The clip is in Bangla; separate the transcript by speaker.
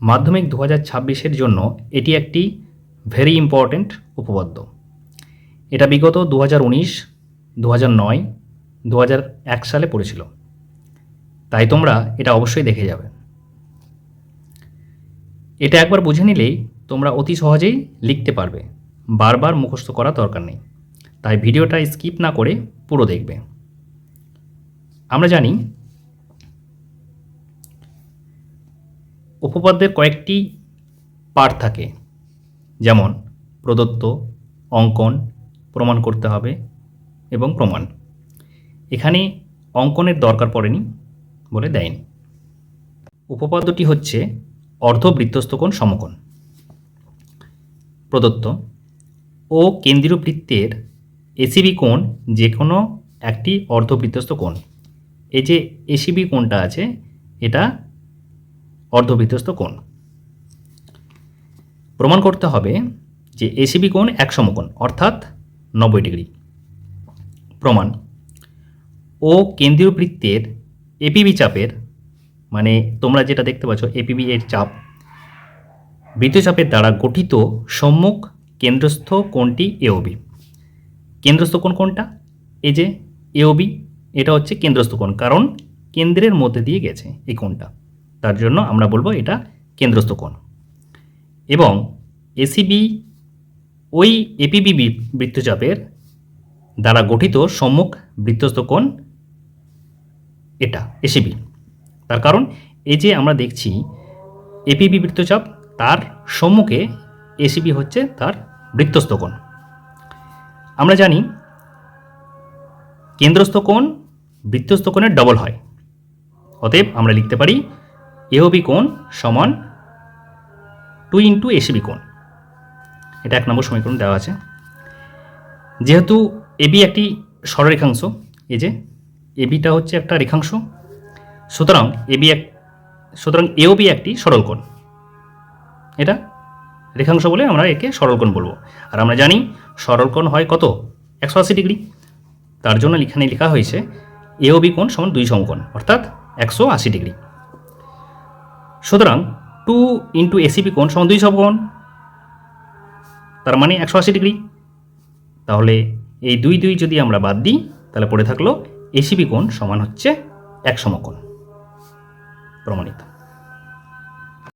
Speaker 1: মাধ্যমিক 2026-এর জন্য এটি একটি ভেরি ইম্পর্ট্যান্ট উপপাদ্য। এটা বিগত 2019, 2009, 2001 সালে পড়েছিল, তাই তোমরা এটা অবশ্যই দেখে যাবে। এটা একবার বুঝে নিলেই তোমরা অতি সহজেই লিখতে পারবে, বারবার মুখস্থ করার দরকার নেই। তাই ভিডিওটা স্কিপ না করে পুরো দেখবে। আমরা জানি উপপাদ্যের কয়েকটি পার্ট থাকে, যেমন প্রদত্ত, অঙ্কন, প্রমাণ করতে হবে এবং প্রমাণ। এখানে অঙ্কনের দরকার পড়েনি বলে দেয়নি। উপপাদ্যটি হচ্ছে অর্ধবৃত্তস্থ কোণ সমকোণ। প্রদত্ত ও কেন্দ্রীয় বৃত্তের এসিবি কোণ যে কোনো একটি অর্ধবৃত্তস্থ কোণ। এই যে এসিবি কোণটা আছে এটা অর্ধবৃত্তস্থ কোণ। প্রমাণ করতে হবে যে এসিবি কোণ এক সমকোণ অর্থাৎ 90 ডিগ্রি। প্রমাণ ও কেন্দ্রীয় বৃত্তের এপিবি চাপের, মানে তোমরা যেটা দেখতে পাচ্ছ এপিবি এর চাপ, বৃত্তচাপের দ্বারা গঠিত সম্মুখ কেন্দ্রস্থ কোণটি এওবি। কেন্দ্রস্থ কোণ কোনটা? এই যে এওবি, এটা হচ্ছে কেন্দ্রস্থ কোণ, কারণ কেন্দ্রের মধ্যে দিয়ে গেছে এই কোণটা, তার জন্য আমরা বলবো এটা কেন্দ্রস্থ কোণ। এবং এসিবি ওই এপিবি বৃত্তচাপের দ্বারা গঠিত সম্মুখ বৃত্তস্থ কোণ এটা এসিবি। তার কারণ এই যে আমরা দেখছি এপিবি বৃত্তচাপ, তার সম্মুখে এসিবি হচ্ছে তার বৃত্তস্থ কোণ। আমরা জানি কেন্দ্রস্থ কোণ বৃত্তস্থ কোণের ডবল হয়, অতএব আমরা লিখতে পারি এওবি কোণ সমান 2 ইন্টু এসিবি কোণ। এটা 1 নম্বর সমীকরণ দেওয়া আছে। যেহেতু এবি একটি সরলরেখাংশ, এই যে এবিটা হচ্ছে একটা রেখাংশ, সুতরাং এওবি একটি সরল কোণ। এটা রেখাংশ বলে আমরা একে সরল কোণ বলবো। আর আমরা জানি সরল কোণ হয় কত? 180 ডিগ্রি। তার জন্য এখানে লেখা হয়েছে এওবি কোণ সমান 2 সমকোণ অর্থাৎ 180 ডিগ্রি। সুতরাং 2 ইন্টু এসিবি কোণ সমান 2 সমকোণ, তার মানে 180 ডিগ্রি। তাহলে এই 2 যদি আমরা বাদ দিই তাহলে পড়ে থাকলো এসিবি কোণ সমান হচ্ছে 1 সমকোণ। প্রমাণিত।